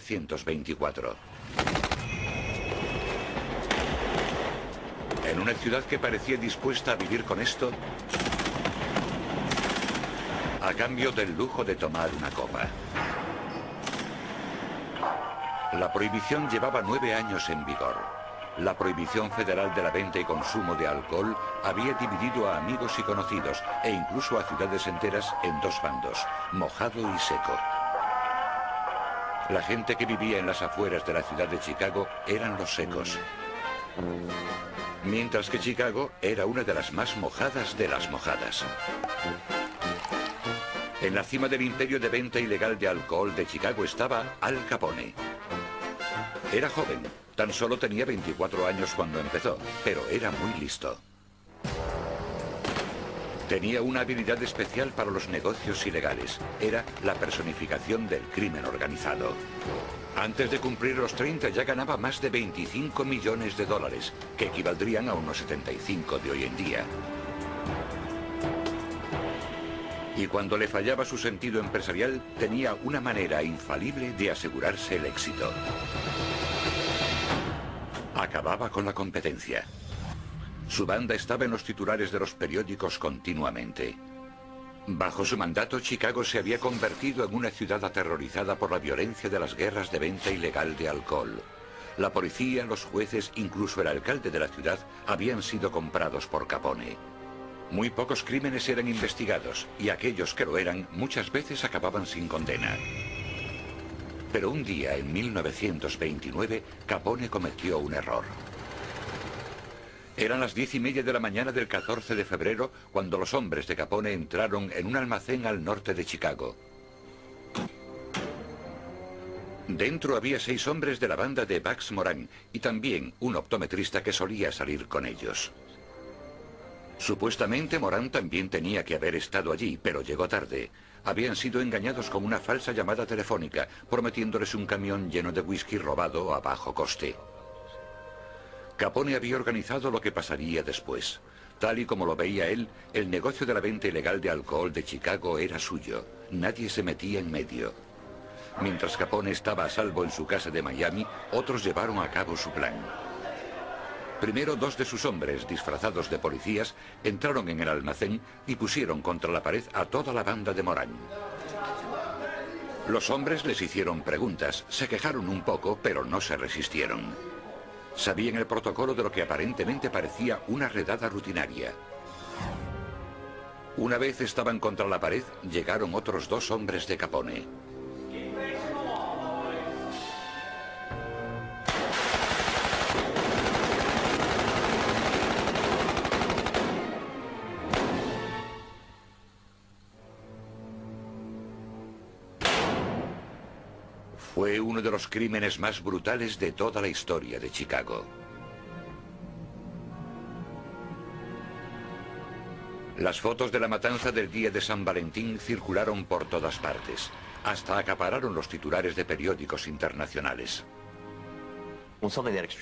1924. En una ciudad que parecía dispuesta a vivir con esto, a cambio del lujo de tomar una copa. La prohibición llevaba 9 años en vigor. La prohibición federal de la venta y consumo de alcohol había dividido a amigos y conocidos, e incluso a ciudades enteras, en dos bandos, mojado y seco. La gente que vivía en las afueras de la ciudad de Chicago eran los secos, mientras que Chicago era una de las más mojadas de las mojadas. En la cima del imperio de venta ilegal de alcohol de Chicago estaba Al Capone. Era joven, tan solo tenía 24 años cuando empezó, pero era muy listo. Tenía una habilidad especial para los negocios ilegales. Era la personificación del crimen organizado. Antes de cumplir los 30 ya ganaba más de 25 millones de dólares, que equivaldrían a unos 75 de hoy en día. Y cuando le fallaba su sentido empresarial, tenía una manera infalible de asegurarse el éxito. Acababa con la competencia. Su banda estaba en los titulares de los periódicos continuamente. Bajo su mandato, Chicago se había convertido en una ciudad aterrorizada por la violencia de las guerras de venta ilegal de alcohol. La policía, los jueces, incluso el alcalde de la ciudad, habían sido comprados por Capone. Muy pocos crímenes eran investigados, y aquellos que lo eran muchas veces acababan sin condena. Pero un día, en 1929, Capone cometió un error. Eran las 10:30 de la mañana del 14 de febrero cuando los hombres de Capone entraron en un almacén al norte de Chicago. Dentro había 6 hombres de la banda de Bugs Moran y también un optometrista que solía salir con ellos. Supuestamente Moran también tenía que haber estado allí, pero llegó tarde. Habían sido engañados con una falsa llamada telefónica, prometiéndoles un camión lleno de whisky robado a bajo coste. Capone había organizado lo que pasaría después. Tal y como lo veía él, el negocio de la venta ilegal de alcohol de Chicago era suyo. Nadie se metía en medio. Mientras Capone estaba a salvo en su casa de Miami, otros llevaron a cabo su plan. Primero, 2 de sus hombres, disfrazados de policías, entraron en el almacén y pusieron contra la pared a toda la banda de Moran. Los hombres les hicieron preguntas, se quejaron un poco, pero no se resistieron. Sabían el protocolo de lo que aparentemente parecía una redada rutinaria. Una vez estaban contra la pared, llegaron otros 2 hombres de Capone. Fue uno de los crímenes más brutales de toda la historia de Chicago. Las fotos de la matanza del día de San Valentín circularon por todas partes. Hasta acapararon los titulares de periódicos internacionales.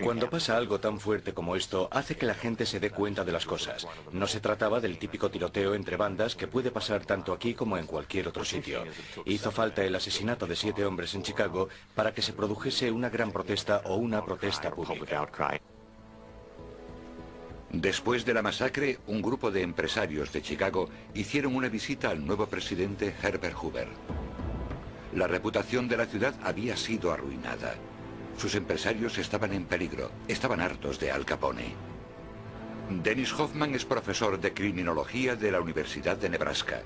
Cuando pasa algo tan fuerte como esto, hace que la gente se dé cuenta de las cosas. No se trataba del típico tiroteo entre bandas que puede pasar tanto aquí como en cualquier otro sitio. Hizo falta el asesinato de 7 hombres en Chicago para que se produjese una gran protesta o una protesta pública. Después de la masacre, un grupo de empresarios de Chicago hicieron una visita al nuevo presidente Herbert Hoover. La reputación de la ciudad había sido arruinada. Sus empresarios estaban en peligro, estaban hartos de Al Capone. Dennis Hoffman es profesor de criminología de la Universidad de Nebraska.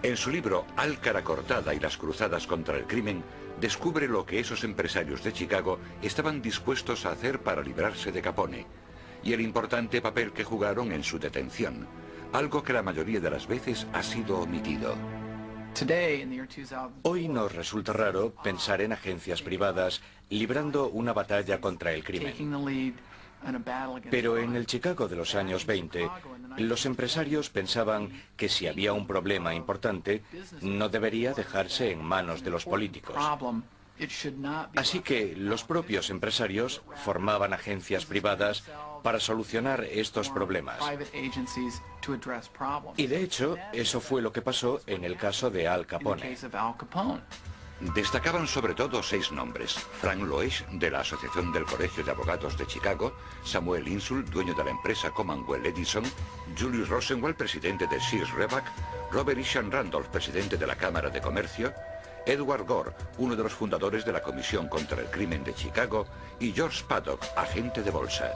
En su libro Al cara cortada y las cruzadas contra el crimen, descubre lo que esos empresarios de Chicago estaban dispuestos a hacer para librarse de Capone, y el importante papel que jugaron en su detención, algo que la mayoría de las veces ha sido omitido. Hoy nos resulta raro pensar en agencias privadas librando una batalla contra el crimen. Pero en el Chicago de los años 20, los empresarios pensaban que si había un problema importante, no debería dejarse en manos de los políticos. Así que los propios empresarios formaban agencias privadas para solucionar estos problemas. Y de hecho, eso fue lo que pasó en el caso de Al Capone. Destacaban sobre todo 6 nombres: Frank Loesch, de la Asociación del Colegio de Abogados de Chicago; Samuel Insull, dueño de la empresa Commonwealth Edison; Julius Rosenwald, presidente de Sears Roebuck; Robert Isham Randolph, presidente de la Cámara de Comercio; Edward Gore, uno de los fundadores de la Comisión contra el Crimen de Chicago; y George Paddock, agente de bolsa.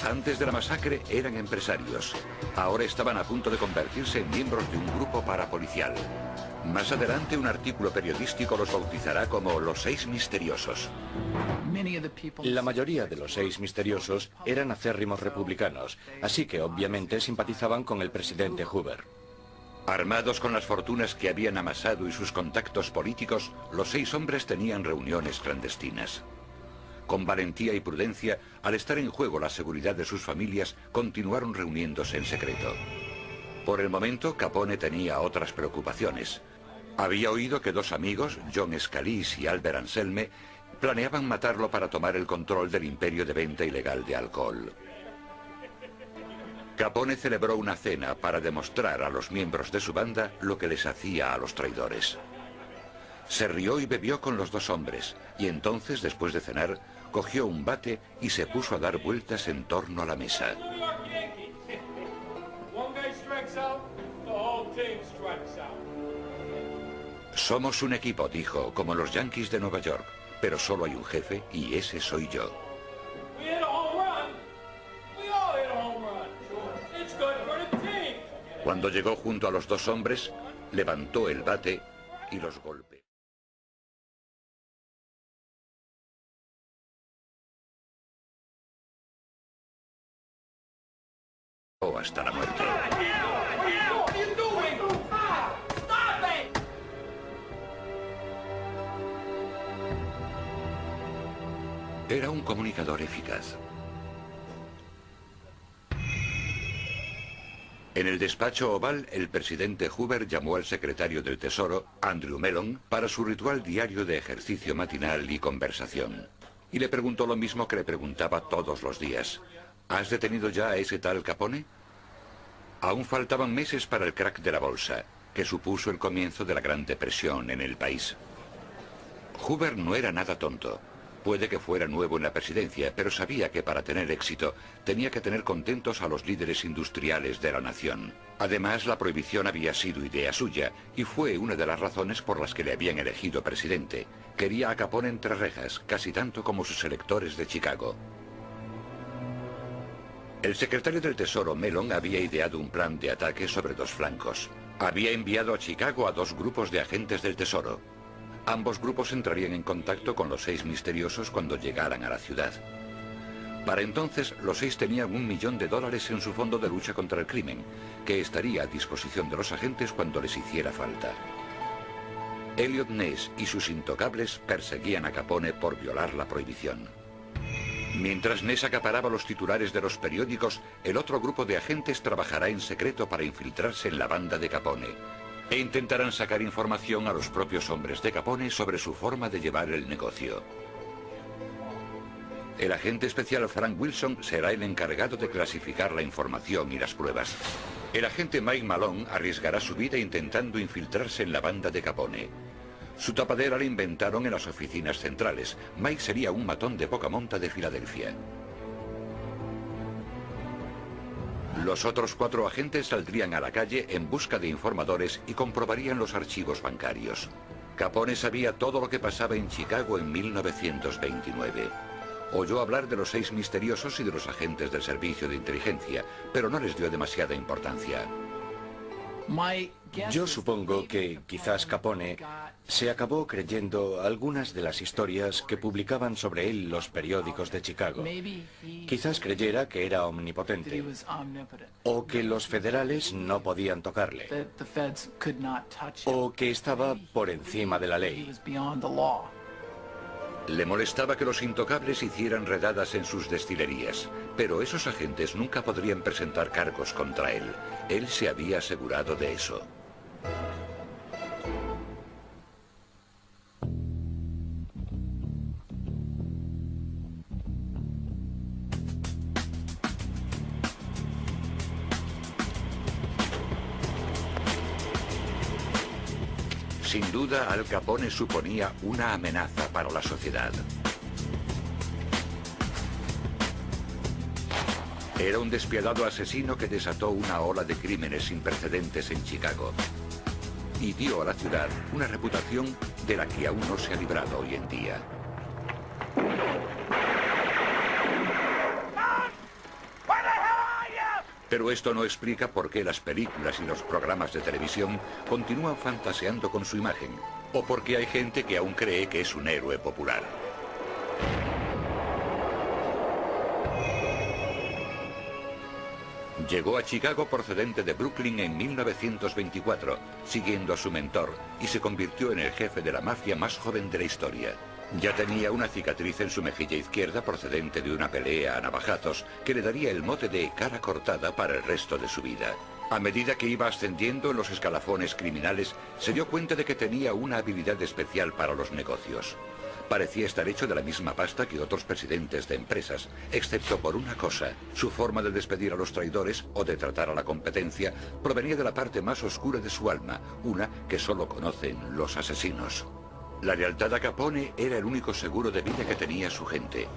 Antes de la masacre eran empresarios. Ahora estaban a punto de convertirse en miembros de un grupo parapolicial. Más adelante, un artículo periodístico los bautizará como los 6 misteriosos. La mayoría de los 6 misteriosos eran acérrimos republicanos, así que obviamente simpatizaban con el presidente Hoover. Armados con las fortunas que habían amasado y sus contactos políticos, los 6 hombres tenían reuniones clandestinas. Con valentía y prudencia, al estar en juego la seguridad de sus familias, continuaron reuniéndose en secreto. Por el momento, Capone tenía otras preocupaciones. Había oído que 2 amigos, John Scalise y Albert Anselme, planeaban matarlo para tomar el control del imperio de venta ilegal de alcohol. Capone celebró una cena para demostrar a los miembros de su banda lo que les hacía a los traidores. Se rió y bebió con los 2 hombres, y entonces, después de cenar, cogió un bate y se puso a dar vueltas en torno a la mesa. Somos un equipo, dijo, como los Yankees de Nueva York, pero solo hay un jefe y ese soy yo. Cuando llegó junto a los 2 hombres, levantó el bate y los golpeó hasta la muerte. Era un comunicador eficaz. En el despacho oval, el presidente Hoover llamó al secretario del Tesoro, Andrew Mellon, para su ritual diario de ejercicio matinal y conversación. Y le preguntó lo mismo que le preguntaba todos los días: ¿has detenido ya a ese tal Capone? Aún faltaban meses para el crack de la bolsa, que supuso el comienzo de la Gran Depresión en el país. Hoover no era nada tonto. Puede que fuera nuevo en la presidencia, pero sabía que para tener éxito tenía que tener contentos a los líderes industriales de la nación. Además, la prohibición había sido idea suya y fue una de las razones por las que le habían elegido presidente. Quería a Capone entre rejas, casi tanto como sus electores de Chicago. El secretario del Tesoro, Mellon, había ideado un plan de ataque sobre 2 flancos. Había enviado a Chicago a 2 grupos de agentes del Tesoro. Ambos grupos entrarían en contacto con los 6 misteriosos cuando llegaran a la ciudad. Para entonces, los 6 tenían $1 millón en su fondo de lucha contra el crimen, que estaría a disposición de los agentes cuando les hiciera falta. Elliot Ness y sus intocables perseguían a Capone por violar la prohibición. Mientras Ness acaparaba los titulares de los periódicos, el otro grupo de agentes trabajará en secreto para infiltrarse en la banda de Capone e intentarán sacar información a los propios hombres de Capone sobre su forma de llevar el negocio. El agente especial Frank Wilson será el encargado de clasificar la información y las pruebas. El agente Mike Malone arriesgará su vida intentando infiltrarse en la banda de Capone. Su tapadera la inventaron en las oficinas centrales. Mike sería un matón de poca monta de Filadelfia. Los otros 4 agentes saldrían a la calle en busca de informadores y comprobarían los archivos bancarios. Capone sabía todo lo que pasaba en Chicago en 1929. Oyó hablar de los 6 misteriosos y de los agentes del servicio de inteligencia, pero no les dio demasiada importancia. Yo supongo que quizás Capone se acabó creyendo algunas de las historias que publicaban sobre él los periódicos de Chicago. Quizás creyera que era omnipotente, o que los federales no podían tocarle, o que estaba por encima de la ley. Le molestaba que los intocables hicieran redadas en sus destilerías, pero esos agentes nunca podrían presentar cargos contra él. Él se había asegurado de eso. Sin duda, Al Capone suponía una amenaza para la sociedad. Era un despiadado asesino que desató una ola de crímenes sin precedentes en Chicago y dio a la ciudad una reputación de la que aún no se ha librado hoy en día. Pero esto no explica por qué las películas y los programas de televisión continúan fantaseando con su imagen, o por qué hay gente que aún cree que es un héroe popular. Llegó a Chicago procedente de Brooklyn en 1924, siguiendo a su mentor, y se convirtió en el jefe de la mafia más joven de la historia. Ya tenía una cicatriz en su mejilla izquierda procedente de una pelea a navajazos que le daría el mote de cara cortada para el resto de su vida. A medida que iba ascendiendo en los escalafones criminales, se dio cuenta de que tenía una habilidad especial para los negocios. Parecía estar hecho de la misma pasta que otros presidentes de empresas, excepto por una cosa: su forma de despedir a los traidores o de tratar a la competencia provenía de la parte más oscura de su alma, una que solo conocen los asesinos. La lealtad a Capone era el único seguro de vida que tenía su gente.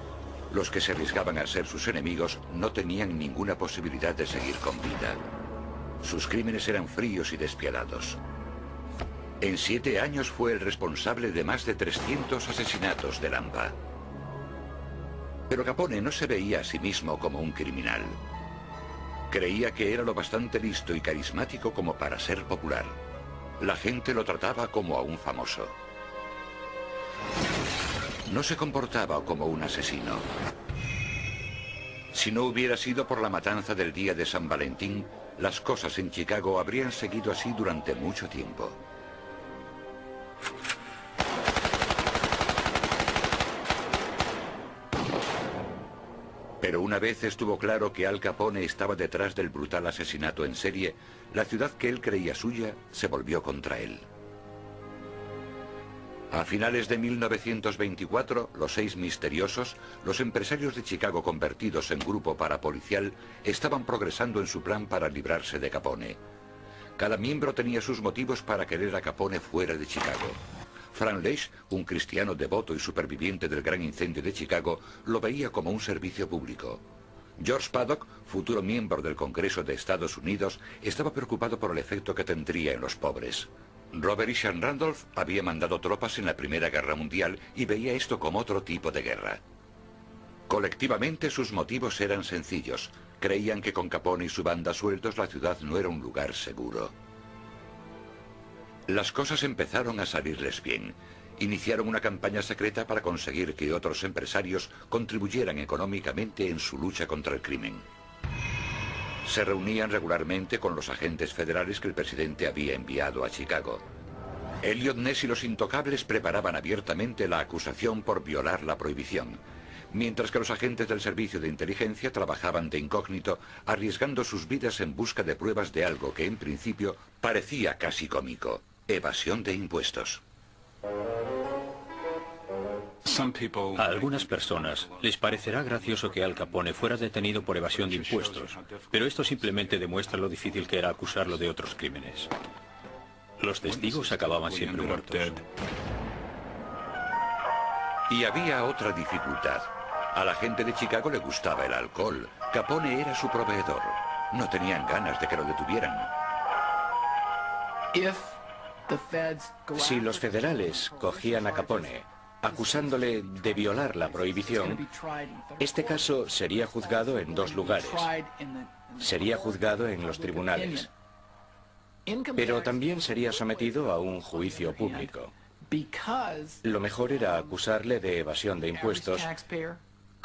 Los que se arriesgaban a ser sus enemigos no tenían ninguna posibilidad de seguir con vida. Sus crímenes eran fríos y despiadados. En 7 años fue el responsable de más de 300 asesinatos de Lampa. Pero Capone no se veía a sí mismo como un criminal. Creía que era lo bastante listo y carismático como para ser popular. La gente lo trataba como a un famoso. No se comportaba como un asesino. Si no hubiera sido por la matanza del día de San Valentín, las cosas en Chicago habrían seguido así durante mucho tiempo. Pero una vez estuvo claro que Al Capone estaba detrás del brutal asesinato en serie, la ciudad que él creía suya se volvió contra él. A finales de 1924, los 6 misteriosos, los empresarios de Chicago convertidos en grupo parapolicial, estaban progresando en su plan para librarse de Capone. Cada miembro tenía sus motivos para querer a Capone fuera de Chicago. Frank Leach, un cristiano devoto y superviviente del gran incendio de Chicago, lo veía como un servicio público. George Paddock, futuro miembro del Congreso de Estados Unidos, estaba preocupado por el efecto que tendría en los pobres. Robert Isham Randolph había mandado tropas en la Primera Guerra Mundial y veía esto como otro tipo de guerra. Colectivamente sus motivos eran sencillos. Creían que con Capone y su banda sueltos la ciudad no era un lugar seguro. Las cosas empezaron a salirles bien. Iniciaron una campaña secreta para conseguir que otros empresarios contribuyeran económicamente en su lucha contra el crimen. Se reunían regularmente con los agentes federales que el presidente había enviado a Chicago. Elliot Ness y los intocables preparaban abiertamente la acusación por violar la prohibición, mientras que los agentes del servicio de inteligencia trabajaban de incógnito, arriesgando sus vidas en busca de pruebas de algo que en principio parecía casi cómico: evasión de impuestos. A algunas personas les parecerá gracioso que Al Capone fuera detenido por evasión de impuestos, pero esto simplemente demuestra lo difícil que era acusarlo de otros crímenes. Los testigos acababan siempre muertos. Y había otra dificultad. A la gente de Chicago le gustaba el alcohol. Capone era su proveedor. No tenían ganas de que lo detuvieran. Si los federales cogían a Capone acusándole de violar la prohibición, este caso sería juzgado en 2 lugares. Sería juzgado en los tribunales, pero también sería sometido a un juicio público. Lo mejor era acusarle de evasión de impuestos,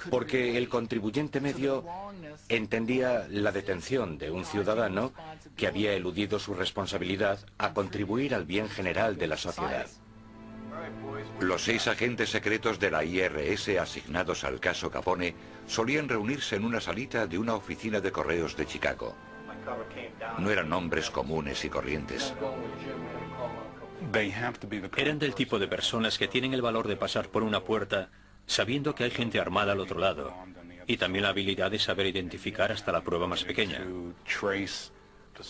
porque el contribuyente medio entendía la detención de un ciudadano que había eludido su responsabilidad a contribuir al bien general de la sociedad. Los 6 agentes secretos de la IRS asignados al caso Capone solían reunirse en una salita de una oficina de correos de Chicago. No eran hombres comunes y corrientes. Eran del tipo de personas que tienen el valor de pasar por una puerta sabiendo que hay gente armada al otro lado, y también la habilidad de saber identificar hasta la prueba más pequeña.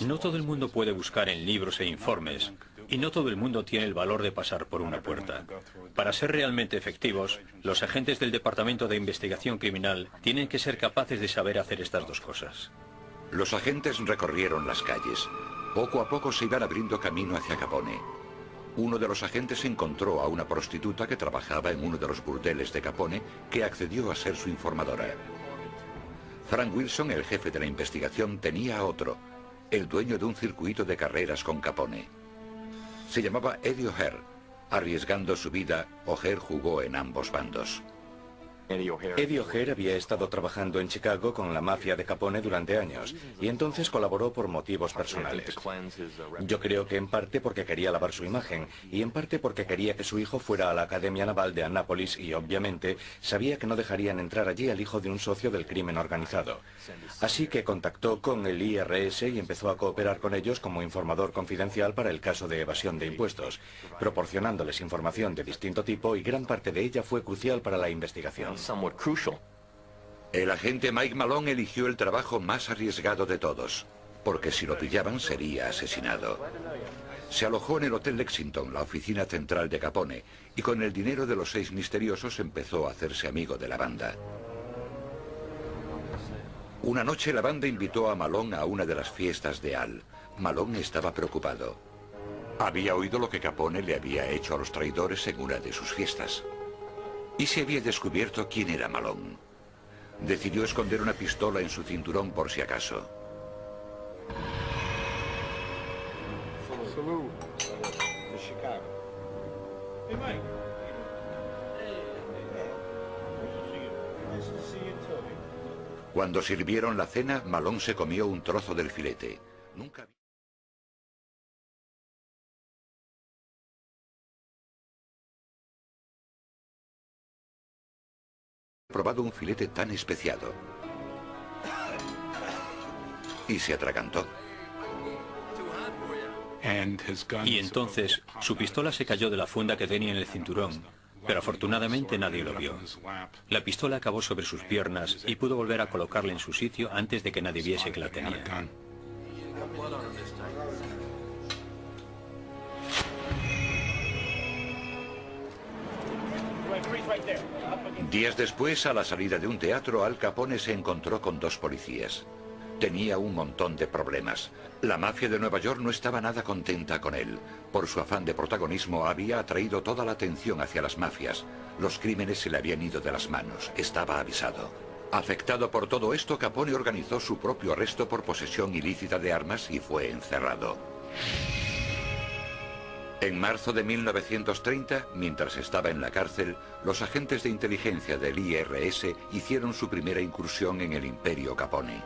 No todo el mundo puede buscar en libros e informes, Y no todo el mundo tiene el valor de pasar por una puerta. Para ser realmente efectivos, los agentes del Departamento de Investigación Criminal tienen que ser capaces de saber hacer estas dos cosas. Los agentes recorrieron las calles. Poco a poco se iban abriendo camino hacia Capone. Uno de los agentes encontró a una prostituta que trabajaba en uno de los burdeles de Capone, que accedió a ser su informadora. Frank Wilson, el jefe de la investigación, tenía a otro, el dueño de un circuito de carreras con Capone. Se llamaba Eddie O'Hare. Arriesgando su vida, O'Hare jugó en ambos bandos. Eddie O'Hare había estado trabajando en Chicago con la mafia de Capone durante años y entonces colaboró por motivos personales. Yo creo que en parte porque quería lavar su imagen y en parte porque quería que su hijo fuera a la Academia Naval de Annapolis y obviamente sabía que no dejarían entrar allí al hijo de un socio del crimen organizado. Así que contactó con el IRS y empezó a cooperar con ellos como informador confidencial para el caso de evasión de impuestos, proporcionándoles información de distinto tipo y gran parte de ella fue crucial para la investigación. El agente Mike Malone eligió el trabajo más arriesgado de todos, porque si lo pillaban sería asesinado. Se alojó en el Hotel Lexington, la oficina central de Capone, y con el dinero de los 6 misteriosos empezó a hacerse amigo de la banda. Una noche la banda invitó a Malone a una de las fiestas de Al. Malone estaba preocupado. Había oído lo que Capone le había hecho a los traidores en una de sus fiestas. Y se había descubierto quién era Malone. Decidió esconder una pistola en su cinturón por si acaso. Cuando sirvieron la cena, Malone se comió un trozo del filete. Nunca había probado un filete tan especiado. Y se atragantó. Y entonces su pistola se cayó de la funda que tenía en el cinturón, pero afortunadamente nadie lo vio. La pistola acabó sobre sus piernas y pudo volver a colocarla en su sitio antes de que nadie viese que la tenía. Días después, a la salida de un teatro, Al Capone se encontró con 2 policías. Tenía un montón de problemas. La mafia de Nueva York no estaba nada contenta con él. Por su afán de protagonismo había atraído toda la atención hacia las mafias. Los crímenes se le habían ido de las manos. Estaba avisado. Afectado por todo esto, Capone organizó su propio arresto por posesión ilícita de armas y fue encerrado. En marzo de 1930, mientras estaba en la cárcel, los agentes de inteligencia del IRS hicieron su primera incursión en el imperio Capone.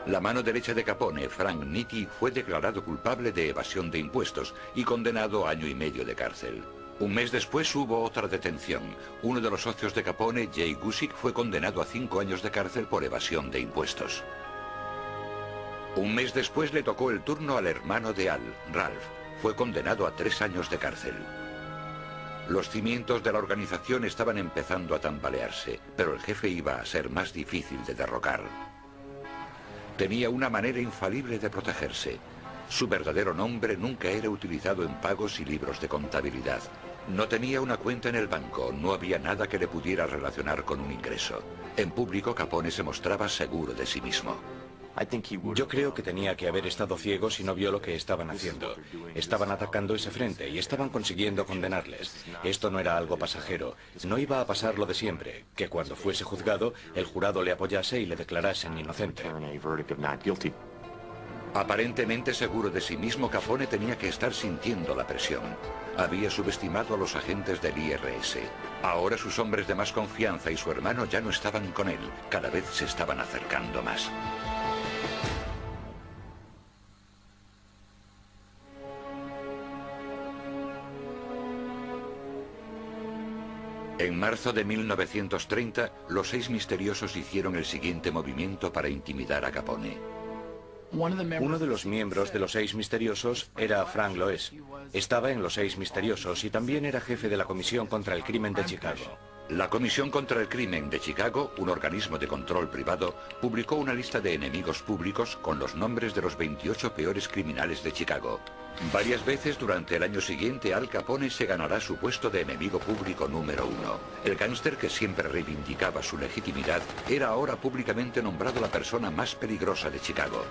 La mano derecha de Capone, Frank Nitti, fue declarado culpable de evasión de impuestos y condenado a 1 año y medio de cárcel. Un mes después hubo otra detención. Uno de los socios de Capone, Jay Gusick, fue condenado a 5 años de cárcel por evasión de impuestos. Un mes después le tocó el turno al hermano de Al, Ralph. Fue condenado a 3 años de cárcel. Los cimientos de la organización estaban empezando a tambalearse, pero el jefe iba a ser más difícil de derrocar. Tenía una manera infalible de protegerse. Su verdadero nombre nunca era utilizado en pagos y libros de contabilidad. No tenía una cuenta en el banco, no había nada que le pudiera relacionar con un ingreso. En público, Capone se mostraba seguro de sí mismo. Yo creo que tenía que haber estado ciego si no vio lo que estaban haciendo. Estaban atacando ese frente y estaban consiguiendo condenarles. Esto no era algo pasajero. No iba a pasar lo de siempre, que cuando fuese juzgado, el jurado le apoyase y le declarasen inocente. Aparentemente seguro de sí mismo, Capone tenía que estar sintiendo la presión. Había subestimado a los agentes del IRS. Ahora sus hombres de más confianza y su hermano ya no estaban con él. Cada vez se estaban acercando más. En marzo de 1930, los 6 misteriosos hicieron el siguiente movimiento para intimidar a Capone. Uno de los miembros de los 6 misteriosos era Frank Loes. Estaba en los 6 misteriosos y también era jefe de la Comisión contra el Crimen de Chicago. La Comisión contra el Crimen de Chicago, un organismo de control privado, publicó una lista de enemigos públicos con los nombres de los 28 peores criminales de Chicago. Varias veces durante el año siguiente, Al Capone se ganará su puesto de enemigo público número 1. El gángster, que siempre reivindicaba su legitimidad, era ahora públicamente nombrado la persona más peligrosa de Chicago.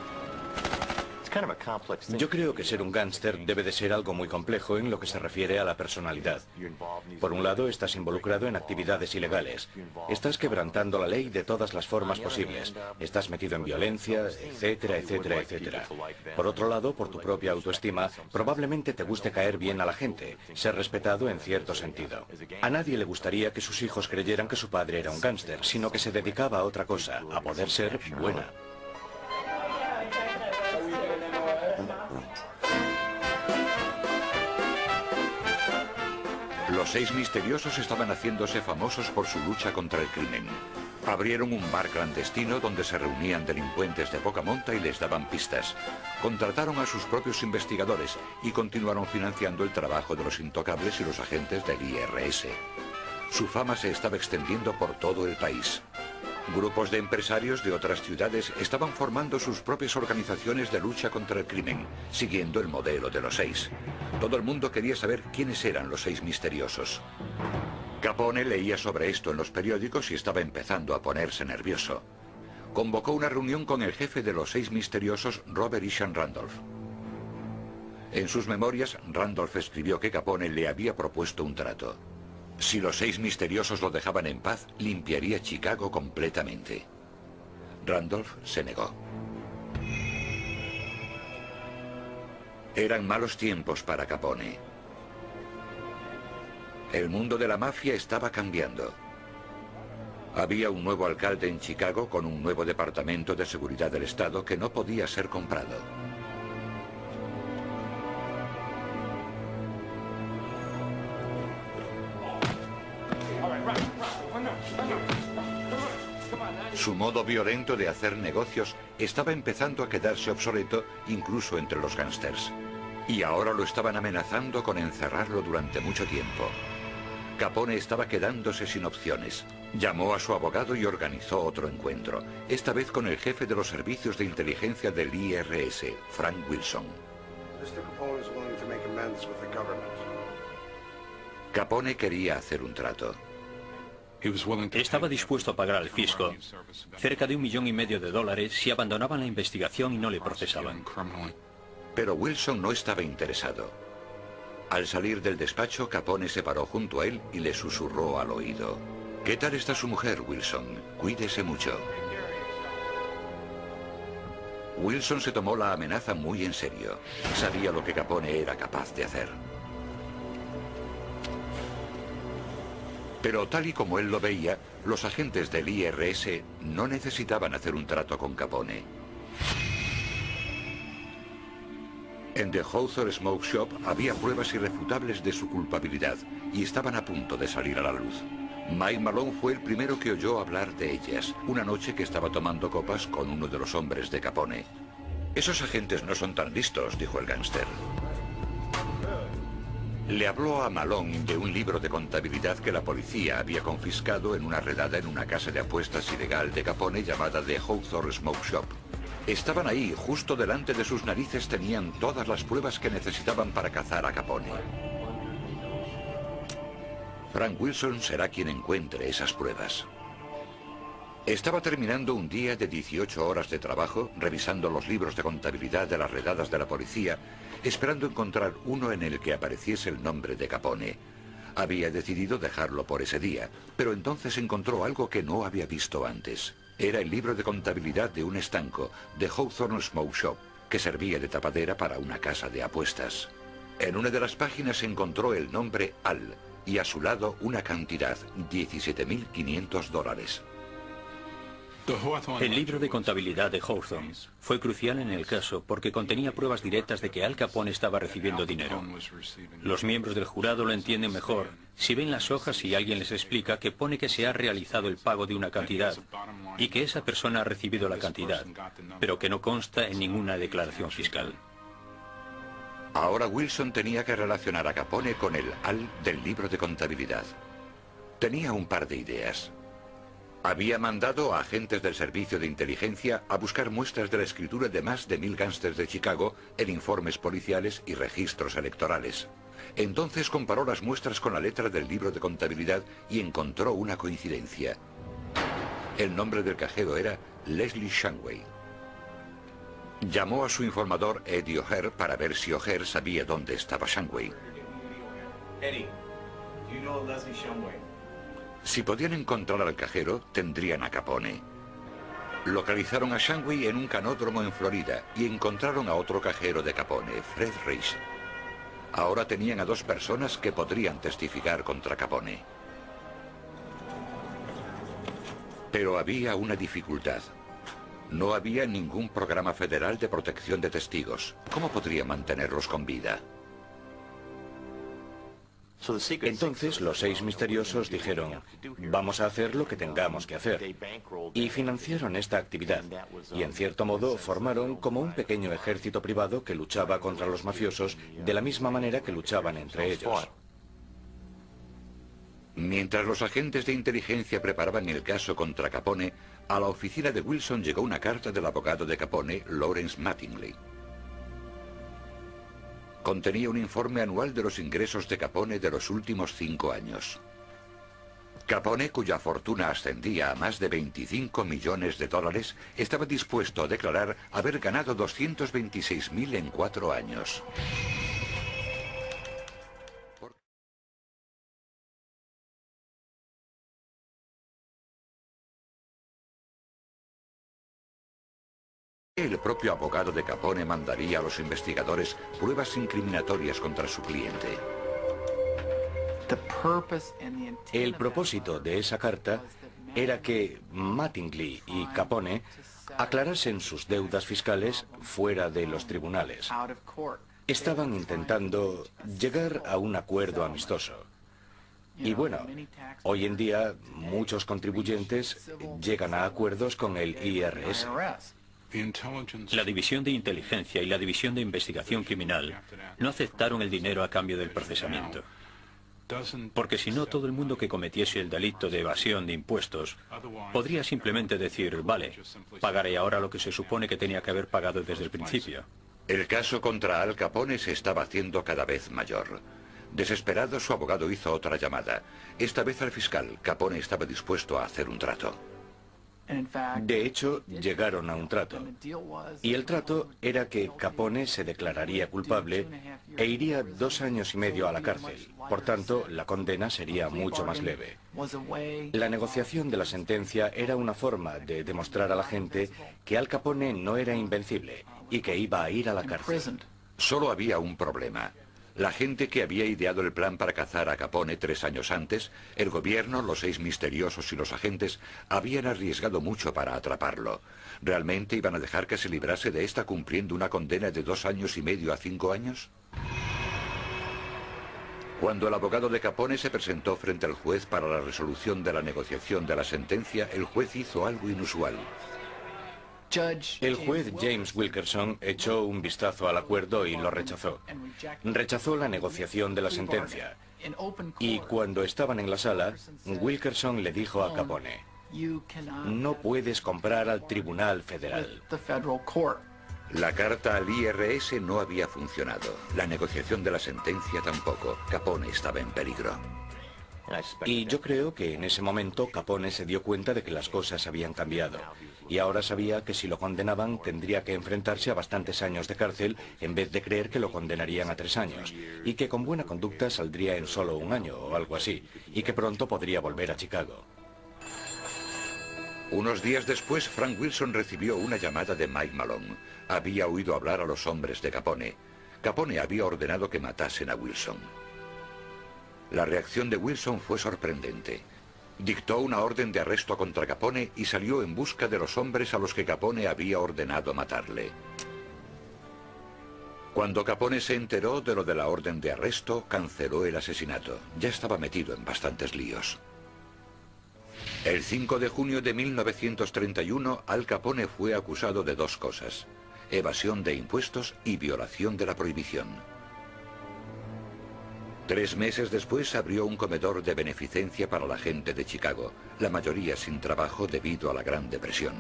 Yo creo que ser un gángster debe de ser algo muy complejo en lo que se refiere a la personalidad. Por un lado, estás involucrado en actividades ilegales. Estás quebrantando la ley de todas las formas posibles. Estás metido en violencia, etcétera, etcétera, etcétera. Por otro lado, por tu propia autoestima, probablemente te guste caer bien a la gente, ser respetado en cierto sentido. A nadie le gustaría que sus hijos creyeran que su padre era un gángster, sino que se dedicaba a otra cosa, a poder ser buena. Los 6 misteriosos estaban haciéndose famosos por su lucha contra el crimen. Abrieron un bar clandestino donde se reunían delincuentes de poca monta y les daban pistas. Contrataron a sus propios investigadores y continuaron financiando el trabajo de los intocables y los agentes del IRS. Su fama se estaba extendiendo por todo el país. Grupos de empresarios de otras ciudades estaban formando sus propias organizaciones de lucha contra el crimen, siguiendo el modelo de los 6. Todo el mundo quería saber quiénes eran los 6 misteriosos. Capone leía sobre esto en los periódicos y estaba empezando a ponerse nervioso. Convocó una reunión con el jefe de los 6 misteriosos, Robert Isham Randolph. En sus memorias, Randolph escribió que Capone le había propuesto un trato. Si los 6 misteriosos lo dejaban en paz, limpiaría Chicago completamente. Randolph se negó. Eran malos tiempos para Capone. El mundo de la mafia estaba cambiando. Había un nuevo alcalde en Chicago con un nuevo departamento de seguridad del Estado que no podía ser comprado. Su modo violento de hacer negocios estaba empezando a quedarse obsoleto incluso entre los gángsters. Y ahora lo estaban amenazando con encerrarlo durante mucho tiempo. Capone estaba quedándose sin opciones. Llamó a su abogado y organizó otro encuentro, esta vez con el jefe de los servicios de inteligencia del IRS, Frank Wilson. Capone quería hacer un trato. Estaba dispuesto a pagar al fisco cerca de $1,5 millones si abandonaban la investigación y no le procesaban. Pero Wilson no estaba interesado. Al salir del despacho, Capone se paró junto a él y le susurró al oído: ¿Qué tal está su mujer, Wilson? Cuídese mucho. Wilson se tomó la amenaza muy en serio. Sabía lo que Capone era capaz de hacer. Pero tal y como él lo veía, los agentes del IRS no necesitaban hacer un trato con Capone. En The Hawthorne Smoke Shop había pruebas irrefutables de su culpabilidad y estaban a punto de salir a la luz. Mike Malone fue el primero que oyó hablar de ellas, una noche que estaba tomando copas con uno de los hombres de Capone. «Esos agentes no son tan listos», dijo el gángster. Le habló a Malone de un libro de contabilidad que la policía había confiscado en una redada en una casa de apuestas ilegal de Capone llamada The Hawthorne Smoke Shop. Estaban ahí, justo delante de sus narices tenían todas las pruebas que necesitaban para cazar a Capone. Frank Wilson será quien encuentre esas pruebas. Estaba terminando un día de 18 horas de trabajo, revisando los libros de contabilidad de las redadas de la policía, esperando encontrar uno en el que apareciese el nombre de Capone. Había decidido dejarlo por ese día, pero entonces encontró algo que no había visto antes. Era el libro de contabilidad de un estanco, de Hawthorne Smoke Shop, que servía de tapadera para una casa de apuestas. En una de las páginas encontró el nombre Al, y a su lado una cantidad, $17.500. El libro de contabilidad de Hawthorne fue crucial en el caso porque contenía pruebas directas de que Al Capone estaba recibiendo dinero. Los miembros del jurado lo entienden mejor si ven las hojas y alguien les explica que pone que se ha realizado el pago de una cantidad y que esa persona ha recibido la cantidad, pero que no consta en ninguna declaración fiscal. Ahora Wilson tenía que relacionar a Capone con el Al del libro de contabilidad. Tenía un par de ideas. Había mandado a agentes del servicio de inteligencia a buscar muestras de la escritura de más de 1000 gángsters de Chicago en informes policiales y registros electorales. Entonces comparó las muestras con la letra del libro de contabilidad y encontró una coincidencia. El nombre del cajero era Leslie Shanway. Llamó a su informador Eddie O'Hare para ver si O'Hare sabía dónde estaba Shanway. Eddie, do you know Leslie Shanway? Si podían encontrar al cajero, tendrían a Capone. Localizaron a Shanway en un canódromo en Florida y encontraron a otro cajero de Capone, Fred Reese. Ahora tenían a 2 personas que podrían testificar contra Capone. Pero había una dificultad. No había ningún programa federal de protección de testigos. ¿Cómo podría mantenerlos con vida? Entonces los 6 misteriosos dijeron, vamos a hacer lo que tengamos que hacer. Y financiaron esta actividad. Y en cierto modo formaron como un pequeño ejército privado que luchaba contra los mafiosos de la misma manera que luchaban entre ellos. Mientras los agentes de inteligencia preparaban el caso contra Capone, a la oficina de Wilson llegó una carta del abogado de Capone, Lawrence Mattingly. Contenía un informe anual de los ingresos de Capone de los últimos 5 años. Capone, cuya fortuna ascendía a más de 25 millones de dólares, estaba dispuesto a declarar haber ganado 226.000 en 4 años. El propio abogado de Capone mandaría a los investigadores pruebas incriminatorias contra su cliente. El propósito de esa carta era que Mattingly y Capone aclarasen sus deudas fiscales fuera de los tribunales. Estaban intentando llegar a un acuerdo amistoso. Y bueno, hoy en día muchos contribuyentes llegan a acuerdos con el IRS. La División de Inteligencia y la División de Investigación Criminal no aceptaron el dinero a cambio del procesamiento. Porque si no, todo el mundo que cometiese el delito de evasión de impuestos podría simplemente decir, vale, pagaré ahora lo que se supone que tenía que haber pagado desde el principio. El caso contra Al Capone se estaba haciendo cada vez mayor. Desesperado, su abogado hizo otra llamada. Esta vez al fiscal. Capone estaba dispuesto a hacer un trato. De hecho, llegaron a un trato. Y el trato era que Capone se declararía culpable e iría 2 años y medio a la cárcel. Por tanto, la condena sería mucho más leve. La negociación de la sentencia era una forma de demostrar a la gente que Al Capone no era invencible y que iba a ir a la cárcel. Solo había un problema. La gente que había ideado el plan para cazar a Capone 3 años antes, el gobierno, los 6 misteriosos y los agentes, habían arriesgado mucho para atraparlo. ¿Realmente iban a dejar que se librase de esta cumpliendo una condena de 2 años y medio a 5 años? Cuando el abogado de Capone se presentó frente al juez para la resolución de la negociación de la sentencia, el juez hizo algo inusual. El juez James Wilkerson echó un vistazo al acuerdo y lo rechazó. Rechazó la negociación de la sentencia. Y cuando estaban en la sala, Wilkerson le dijo a Capone, no puedes comprar al Tribunal Federal. La carta al IRS no había funcionado. La negociación de la sentencia tampoco. Capone estaba en peligro. Y yo creo que en ese momento Capone se dio cuenta de que las cosas habían cambiado. Y ahora sabía que si lo condenaban tendría que enfrentarse a bastantes años de cárcel en vez de creer que lo condenarían a 3 años. Y que con buena conducta saldría en solo 1 año o algo así. Y que pronto podría volver a Chicago. Unos días después, Frank Wilson recibió una llamada de Mike Malone. Había oído hablar a los hombres de Capone. Capone había ordenado que matasen a Wilson. La reacción de Wilson fue sorprendente. Dictó una orden de arresto contra Capone y salió en busca de los hombres a los que Capone había ordenado matarle. Cuando Capone se enteró de lo de la orden de arresto, canceló el asesinato. Ya estaba metido en bastantes líos. El 5 de junio de 1931, Al Capone fue acusado de 2 cosas: evasión de impuestos y violación de la prohibición. 3 meses después abrió un comedor de beneficencia para la gente de Chicago, la mayoría sin trabajo debido a la Gran Depresión.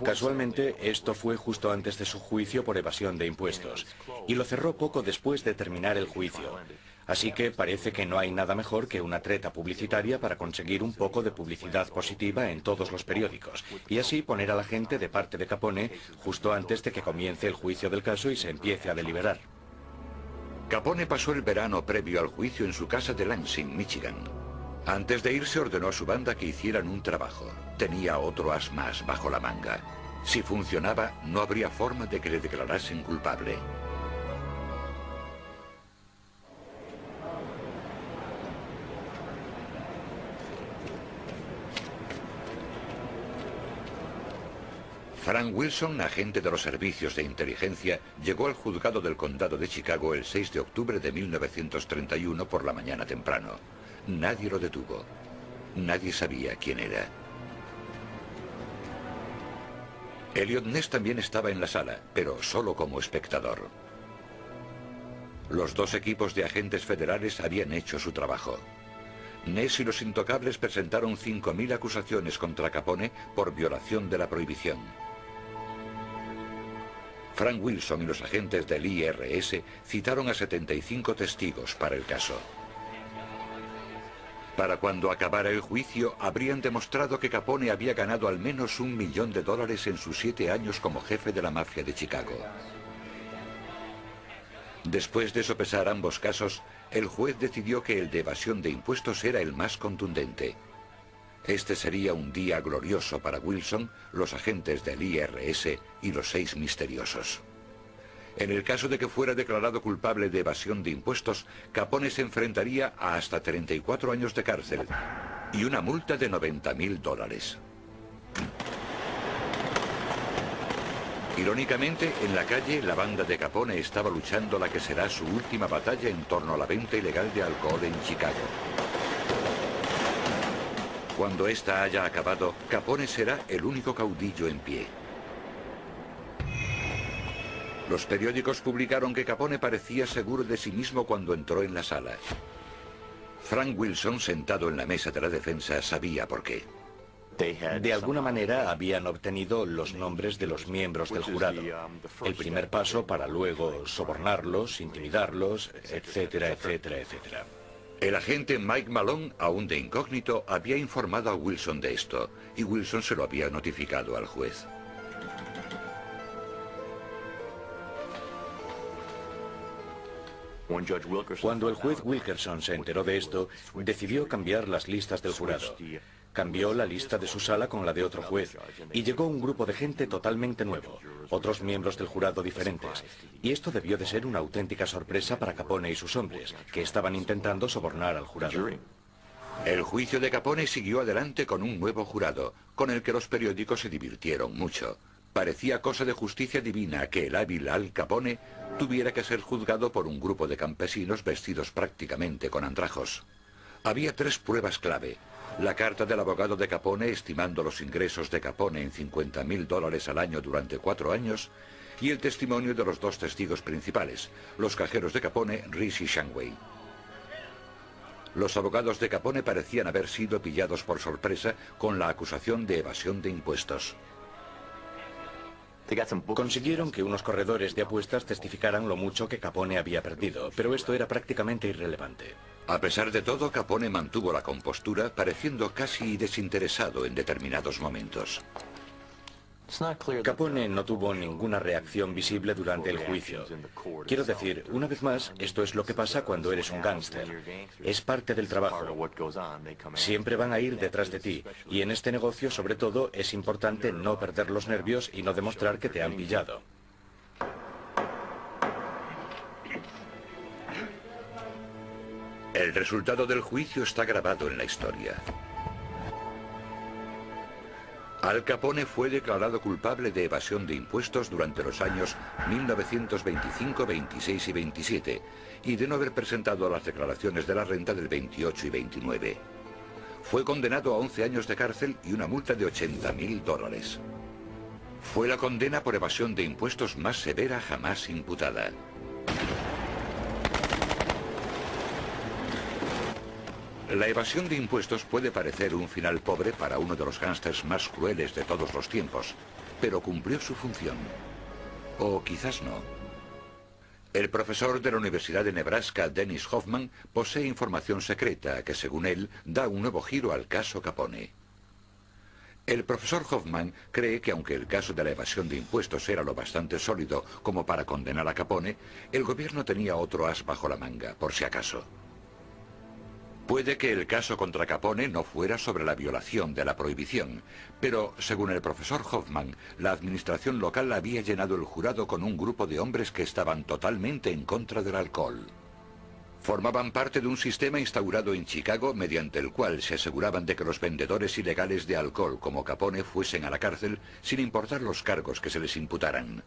Casualmente, esto fue justo antes de su juicio por evasión de impuestos, y lo cerró poco después de terminar el juicio. Así que parece que no hay nada mejor que una treta publicitaria para conseguir un poco de publicidad positiva en todos los periódicos, y así poner a la gente de parte de Capone justo antes de que comience el juicio del caso y se empiece a deliberar. Capone pasó el verano previo al juicio en su casa de Lansing, Michigan. Antes de irse ordenó a su banda que hicieran un trabajo. Tenía otro as más bajo la manga. Si funcionaba, no habría forma de que le declarasen culpable. Frank Wilson, agente de los servicios de inteligencia, llegó al juzgado del condado de Chicago el 6 de octubre de 1931 por la mañana temprano. Nadie lo detuvo. Nadie sabía quién era. Elliot Ness también estaba en la sala, pero solo como espectador. Los dos equipos de agentes federales habían hecho su trabajo. Ness y los intocables presentaron 5.000 acusaciones contra Capone por violación de la prohibición. Frank Wilson y los agentes del IRS citaron a 75 testigos para el caso. Para cuando acabara el juicio, habrían demostrado que Capone había ganado al menos $1 millón en sus 7 años como jefe de la mafia de Chicago. Después de sopesar ambos casos, el juez decidió que el de evasión de impuestos era el más contundente. Este sería un día glorioso para Wilson, los agentes del IRS y los 6 misteriosos. En el caso de que fuera declarado culpable de evasión de impuestos, Capone se enfrentaría a hasta 34 años de cárcel y una multa de $90.000. Irónicamente, en la calle, la banda de Capone estaba luchando la que será su última batalla en torno a la venta ilegal de alcohol en Chicago. Cuando esta haya acabado, Capone será el único caudillo en pie. Los periódicos publicaron que Capone parecía seguro de sí mismo cuando entró en la sala. Frank Wilson, sentado en la mesa de la defensa, sabía por qué. De alguna manera habían obtenido los nombres de los miembros del jurado. El primer paso para luego sobornarlos, intimidarlos, etcétera, etcétera, etcétera. El agente Mike Malone, aún de incógnito, había informado a Wilson de esto, y Wilson se lo había notificado al juez. Cuando el juez Wilkerson se enteró de esto, decidió cambiar las listas del jurado. Cambió la lista de su sala con la de otro juez, y llegó un grupo de gente totalmente nuevo, otros miembros del jurado diferentes, y esto debió de ser una auténtica sorpresa para Capone y sus hombres, que estaban intentando sobornar al jurado. El juicio de Capone siguió adelante con un nuevo jurado, con el que los periódicos se divirtieron mucho. Parecía cosa de justicia divina que el hábil Al Capone tuviera que ser juzgado por un grupo de campesinos vestidos prácticamente con andrajos. Había 3 pruebas clave. La carta del abogado de Capone estimando los ingresos de Capone en $50.000 al año durante 4 años y el testimonio de los 2 testigos principales, los cajeros de Capone, Reese y Shanway. Los abogados de Capone parecían haber sido pillados por sorpresa con la acusación de evasión de impuestos. Consiguieron que unos corredores de apuestas testificaran lo mucho que Capone había perdido, pero esto era prácticamente irrelevante. A pesar de todo, Capone mantuvo la compostura, pareciendo casi desinteresado en determinados momentos. Capone no tuvo ninguna reacción visible durante el juicio. Quiero decir, una vez más, esto es lo que pasa cuando eres un gángster. Es parte del trabajo. Siempre van a ir detrás de ti, y en este negocio, sobre todo, es importante no perder los nervios y no demostrar que te han pillado. El resultado del juicio está grabado en la historia. Al Capone fue declarado culpable de evasión de impuestos durante los años 1925, 26 y 27 y de no haber presentado las declaraciones de la renta del 28 y 29. Fue condenado a 11 años de cárcel y una multa de $80.000. Fue la condena por evasión de impuestos más severa jamás imputada. La evasión de impuestos puede parecer un final pobre para uno de los gángsters más crueles de todos los tiempos, pero cumplió su función. O quizás no. El profesor de la Universidad de Nebraska, Dennis Hoffman, posee información secreta que, según él, da un nuevo giro al caso Capone. El profesor Hoffman cree que aunque el caso de la evasión de impuestos era lo bastante sólido como para condenar a Capone, el gobierno tenía otro as bajo la manga, por si acaso. Puede que el caso contra Capone no fuera sobre la violación de la prohibición, pero, según el profesor Hoffman, la administración local había llenado el jurado con un grupo de hombres que estaban totalmente en contra del alcohol. Formaban parte de un sistema instaurado en Chicago mediante el cual se aseguraban de que los vendedores ilegales de alcohol como Capone fuesen a la cárcel sin importar los cargos que se les imputaran.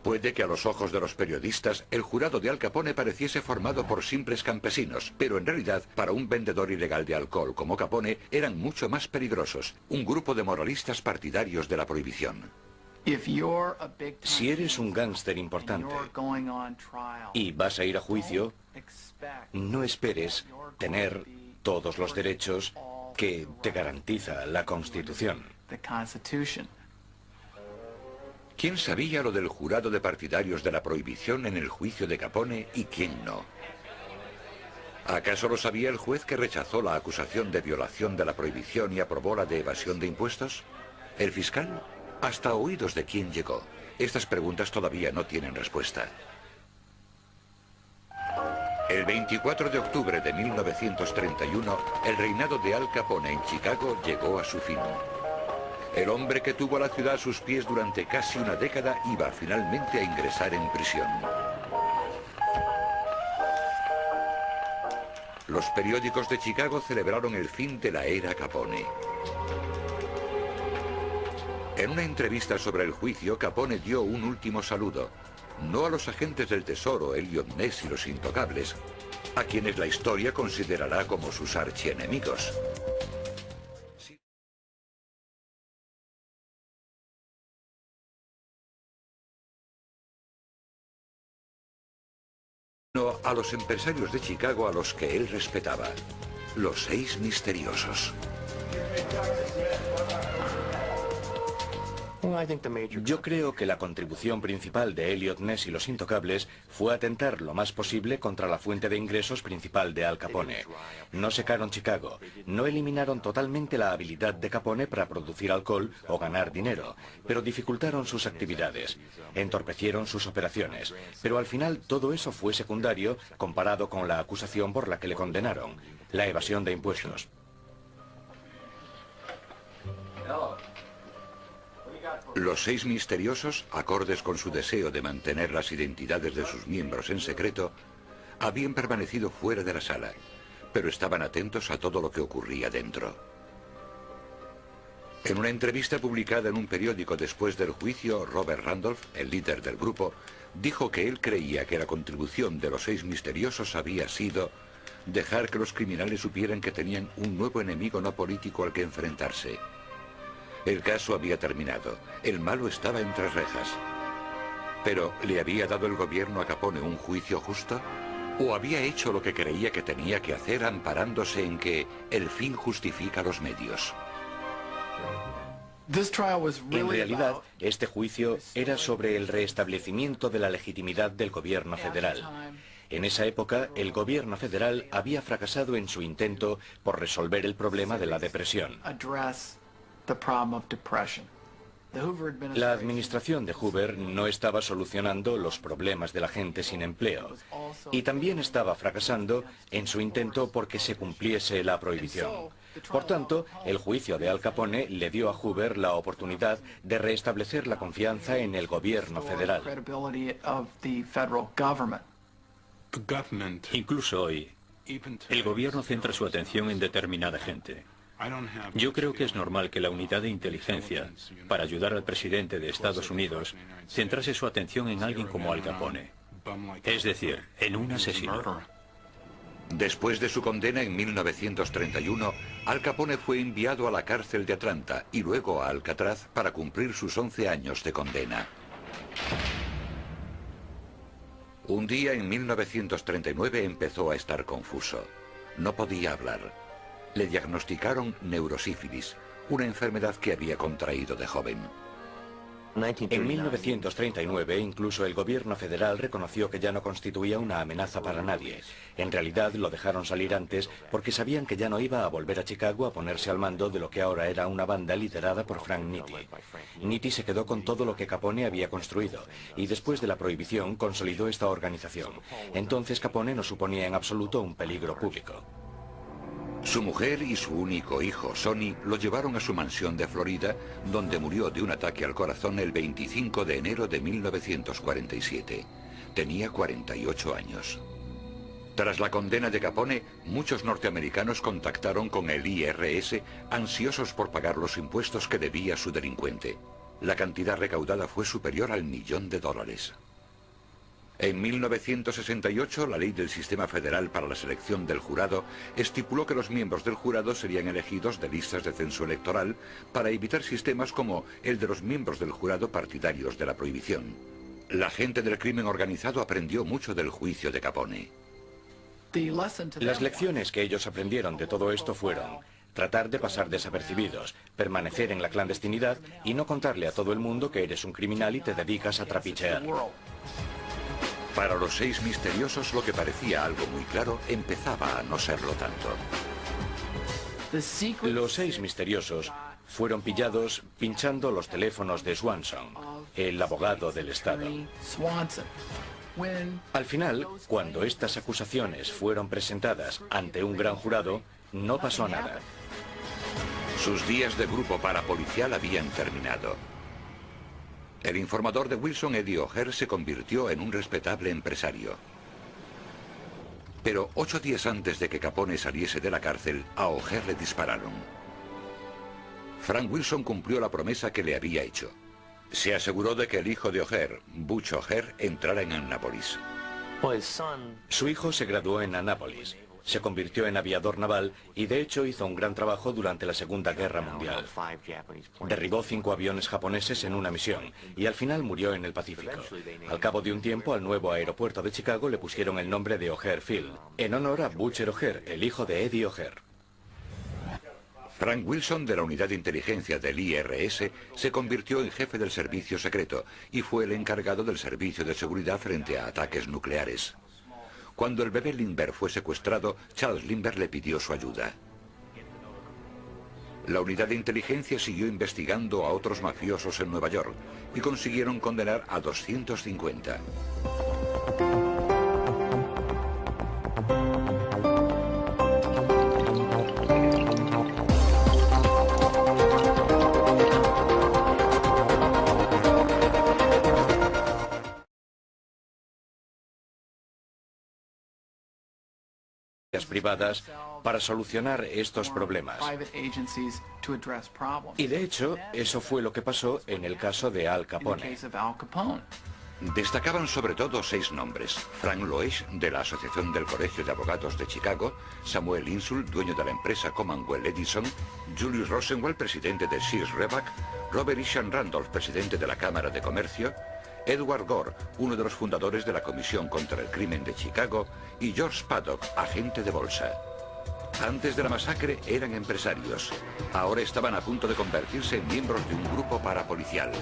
Puede que a los ojos de los periodistas el jurado de Al Capone pareciese formado por simples campesinos, pero en realidad para un vendedor ilegal de alcohol como Capone eran mucho más peligrosos, un grupo de moralistas partidarios de la prohibición. Si eres un gángster importante y vas a ir a juicio, no esperes tener todos los derechos que te garantiza la Constitución. ¿Quién sabía lo del jurado de partidarios de la prohibición en el juicio de Capone y quién no? ¿Acaso lo sabía el juez que rechazó la acusación de violación de la prohibición y aprobó la de evasión de impuestos? ¿El fiscal? ¿Hasta oídos de quién llegó? Estas preguntas todavía no tienen respuesta. El 24 de octubre de 1931, el reinado de Al Capone en Chicago llegó a su fin. El hombre que tuvo a la ciudad a sus pies durante casi una década iba finalmente a ingresar en prisión. Los periódicos de Chicago celebraron el fin de la era Capone. En una entrevista sobre el juicio, Capone dio un último saludo, no a los agentes del Tesoro, Elliot Ness y los Intocables, a quienes la historia considerará como sus archienemigos. A los empresarios de Chicago a los que él respetaba, los 6 misteriosos. Yo creo que la contribución principal de Elliot Ness y los Intocables fue atentar lo más posible contra la fuente de ingresos principal de Al Capone. No secaron Chicago, no eliminaron totalmente la habilidad de Capone para producir alcohol o ganar dinero, pero dificultaron sus actividades, entorpecieron sus operaciones. Pero al final todo eso fue secundario comparado con la acusación por la que le condenaron, la evasión de impuestos. Los 6 misteriosos, acordes con su deseo de mantener las identidades de sus miembros en secreto, habían permanecido fuera de la sala, pero estaban atentos a todo lo que ocurría dentro. En una entrevista publicada en un periódico después del juicio, Robert Randolph, el líder del grupo, dijo que él creía que la contribución de los 6 misteriosos había sido dejar que los criminales supieran que tenían un nuevo enemigo no político al que enfrentarse. El caso había terminado. El malo estaba entre rejas. ¿Pero le había dado el gobierno a Capone un juicio justo? ¿O había hecho lo que creía que tenía que hacer amparándose en que el fin justifica los medios? En realidad, este juicio era sobre el restablecimiento de la legitimidad del gobierno federal. En esa época, el gobierno federal había fracasado en su intento por resolver el problema de la depresión. La administración de Hoover no estaba solucionando los problemas de la gente sin empleo y también estaba fracasando en su intento porque se cumpliese la prohibición. Por tanto, el juicio de Al Capone le dio a Hoover la oportunidad de restablecer la confianza en el gobierno federal. Incluso hoy, el gobierno centra su atención en determinada gente. Yo creo que es normal que la unidad de inteligencia, para ayudar al presidente de Estados Unidos, centrase su atención en alguien como Al Capone. Es decir, en un asesino. Después de su condena en 1931, Al Capone fue enviado a la cárcel de Atlanta y luego a Alcatraz para cumplir sus 11 años de condena. Un día en 1939 empezó a estar confuso. No podía hablar. Le diagnosticaron neurosífilis, una enfermedad que había contraído de joven. En 1939, incluso el gobierno federal reconoció que ya no constituía una amenaza para nadie. En realidad lo dejaron salir antes porque sabían que ya no iba a volver a Chicago a ponerse al mando de lo que ahora era una banda liderada por Frank Nitti. Nitti se quedó con todo lo que Capone había construido y después de la prohibición consolidó esta organización. Entonces Capone no suponía en absoluto un peligro público. Su mujer y su único hijo, Sonny, lo llevaron a su mansión de Florida, donde murió de un ataque al corazón el 25 de enero de 1947. Tenía 48 años. Tras la condena de Capone, muchos norteamericanos contactaron con el IRS, ansiosos por pagar los impuestos que debía su delincuente. La cantidad recaudada fue superior al $1.000.000. En 1968, la ley del Sistema Federal para la Selección del Jurado estipuló que los miembros del jurado serían elegidos de listas de censo electoral para evitar sistemas como el de los miembros del jurado partidarios de la prohibición. La gente del crimen organizado aprendió mucho del juicio de Capone. Las lecciones que ellos aprendieron de todo esto fueron tratar de pasar desapercibidos, permanecer en la clandestinidad y no contarle a todo el mundo que eres un criminal y te dedicas a trapichear. Para los 6 misteriosos, lo que parecía algo muy claro empezaba a no serlo tanto. Los 6 misteriosos fueron pillados pinchando los teléfonos de Swanson, el abogado del Estado. Al final, cuando estas acusaciones fueron presentadas ante un gran jurado, no pasó nada. Sus días de grupo parapolicial habían terminado. El informador de Wilson, Eddie O'Hare, se convirtió en un respetable empresario. Pero 8 días antes de que Capone saliese de la cárcel, a O'Hare le dispararon. Frank Wilson cumplió la promesa que le había hecho. Se aseguró de que el hijo de O'Hare, Butch O'Hare, entrara en Annapolis. Su hijo se graduó en Annapolis. Se convirtió en aviador naval y de hecho hizo un gran trabajo durante la Segunda Guerra Mundial. Derribó 5 aviones japoneses en una misión y al final murió en el Pacífico. Al cabo de un tiempo, al nuevo aeropuerto de Chicago le pusieron el nombre de O'Hare Field, en honor a Butcher O'Hare, el hijo de Eddie O'Hare. Frank Wilson, de la unidad de inteligencia del IRS, se convirtió en jefe del servicio secreto y fue el encargado del servicio de seguridad frente a ataques nucleares. Cuando el bebé Lindbergh fue secuestrado, Charles Lindbergh le pidió su ayuda. La unidad de inteligencia siguió investigando a otros mafiosos en Nueva York y consiguieron condenar a 250. Privadas para solucionar estos problemas. Y de hecho, eso fue lo que pasó en el caso de Al Capone. Destacaban sobre todo 6 nombres: Frank Loesch, de la Asociación del Colegio de Abogados de Chicago; Samuel Insull, dueño de la empresa Commonwealth Edison; Julius Rosenwald, presidente de Sears Roebuck; Robert Isham Randolph, presidente de la Cámara de Comercio; Edward Gore, uno de los fundadores de la Comisión contra el Crimen de Chicago; y George Paddock, agente de bolsa. Antes de la masacre eran empresarios. Ahora estaban a punto de convertirse en miembros de un grupo parapolicial.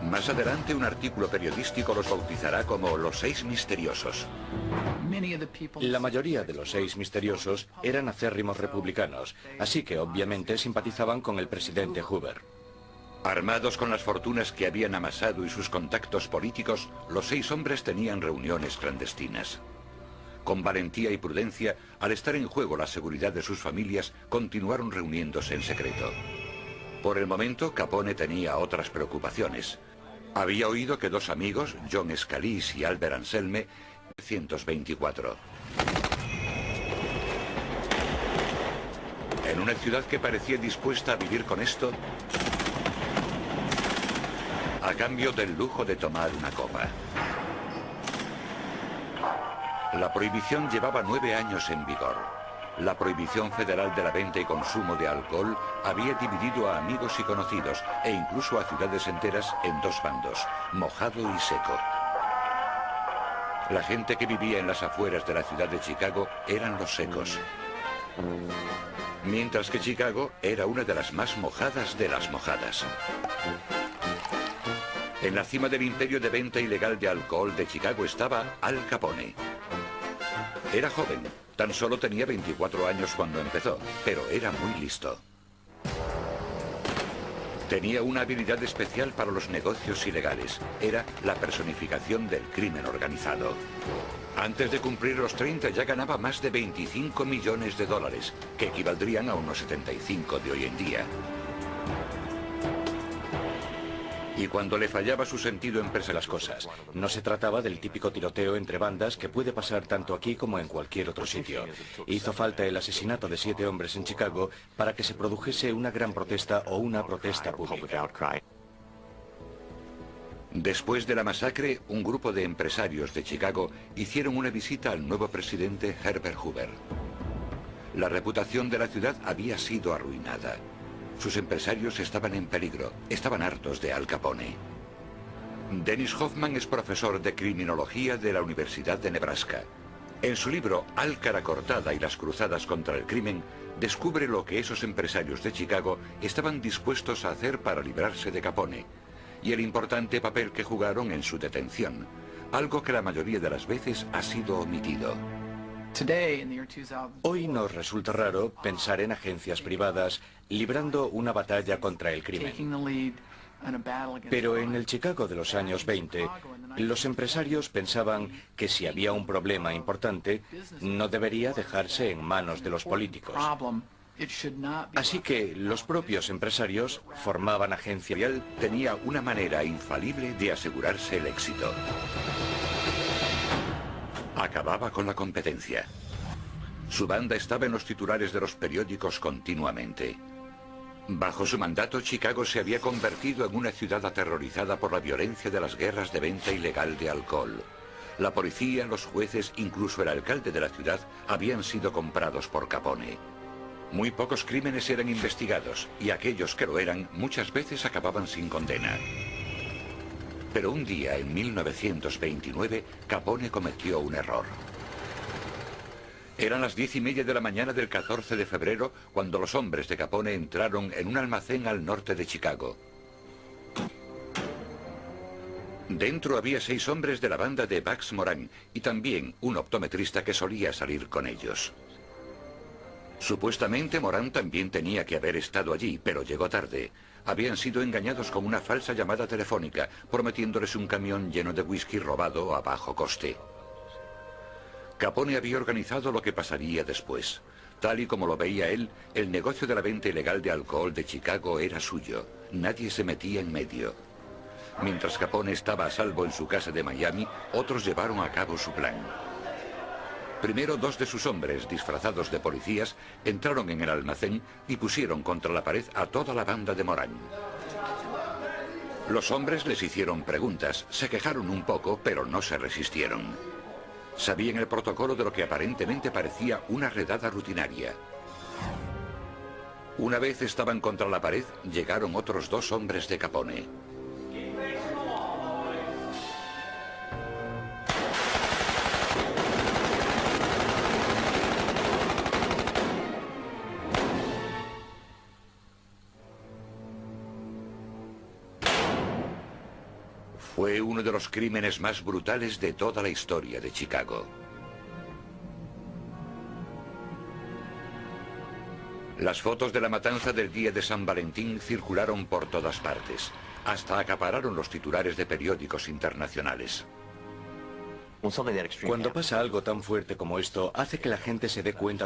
Más adelante, un artículo periodístico los bautizará como los 6 misteriosos. La mayoría de los 6 misteriosos eran acérrimos republicanos, así que obviamente simpatizaban con el presidente Hoover. Armados con las fortunas que habían amasado y sus contactos políticos, los 6 hombres tenían reuniones clandestinas. Con valentía y prudencia, al estar en juego la seguridad de sus familias, continuaron reuniéndose en secreto. Por el momento, Capone tenía otras preocupaciones. Había oído que 2 amigos, John Scalise y Albert Anselme, 1924. En una ciudad que parecía dispuesta a vivir con esto, a cambio del lujo de tomar una copa. La prohibición llevaba 9 años en vigor. La prohibición federal de la venta y consumo de alcohol había dividido a amigos y conocidos, e incluso a ciudades enteras, en 2 bandos, mojado y seco. La gente que vivía en las afueras de la ciudad de Chicago eran los secos. Mientras que Chicago era una de las más mojadas de las mojadas. En la cima del imperio de venta ilegal de alcohol de Chicago estaba Al Capone. Era joven, tan solo tenía 24 años cuando empezó, pero era muy listo. Tenía una habilidad especial para los negocios ilegales. Era la personificación del crimen organizado. Antes de cumplir los 30 ya ganaba más de 25 millones de dólares, que equivaldrían a unos 75 de hoy en día. Y cuando le fallaba su sentido empresarial, Las cosas. No se trataba del típico tiroteo entre bandas que puede pasar tanto aquí como en cualquier otro sitio. Hizo falta el asesinato de 7 hombres en Chicago para que se produjese una gran protesta o una protesta pública. Después de la masacre, un grupo de empresarios de Chicago hicieron una visita al nuevo presidente Herbert Hoover. La reputación de la ciudad había sido arruinada. Sus empresarios estaban en peligro, estaban hartos de Al Capone. Dennis Hoffman es profesor de criminología de la Universidad de Nebraska. En su libro Al cara cortada y las cruzadas contra el crimen, descubre lo que esos empresarios de Chicago estaban dispuestos a hacer para librarse de Capone, y el importante papel que jugaron en su detención, algo que la mayoría de las veces ha sido omitido. Hoy nos resulta raro pensar en agencias privadas librando una batalla contra el crimen. Pero en el Chicago de los años 20, los empresarios pensaban que si había un problema importante, no debería dejarse en manos de los políticos. Así que los propios empresarios formaban agencias. Él tenía una manera infalible de asegurarse el éxito. Acababa con la competencia. Su banda estaba en los titulares de los periódicos continuamente. Bajo su mandato, Chicago se había convertido en una ciudad aterrorizada por la violencia de las guerras de venta ilegal de alcohol. La policía, los jueces, incluso el alcalde de la ciudad, habían sido comprados por Capone. Muy pocos crímenes eran investigados, y aquellos que lo eran muchas veces acababan sin condena. Pero un día, en 1929, Capone cometió un error. Eran las 10:30 de la mañana del 14 de febrero cuando los hombres de Capone entraron en un almacén al norte de Chicago. Dentro había 6 hombres de la banda de Bugs Moran y también un optometrista que solía salir con ellos. Supuestamente Moran también tenía que haber estado allí, pero llegó tarde. Habían sido engañados con una falsa llamada telefónica, prometiéndoles un camión lleno de whisky robado a bajo coste. Capone había organizado lo que pasaría después. Tal y como lo veía él, el negocio de la venta ilegal de alcohol de Chicago era suyo. Nadie se metía en medio. Mientras Capone estaba a salvo en su casa de Miami, otros llevaron a cabo su plan. Primero, 2 de sus hombres, disfrazados de policías, entraron en el almacén y pusieron contra la pared a toda la banda de Moran. Los hombres les hicieron preguntas, se quejaron un poco, pero no se resistieron. Sabían el protocolo de lo que aparentemente parecía una redada rutinaria. Una vez estaban contra la pared, llegaron otros 2 hombres de Capone. Fue uno de los crímenes más brutales de toda la historia de Chicago. Las fotos de la matanza del día de San Valentín circularon por todas partes. Hasta acapararon los titulares de periódicos internacionales. Cuando pasa algo tan fuerte como esto, hace que la gente se dé cuenta de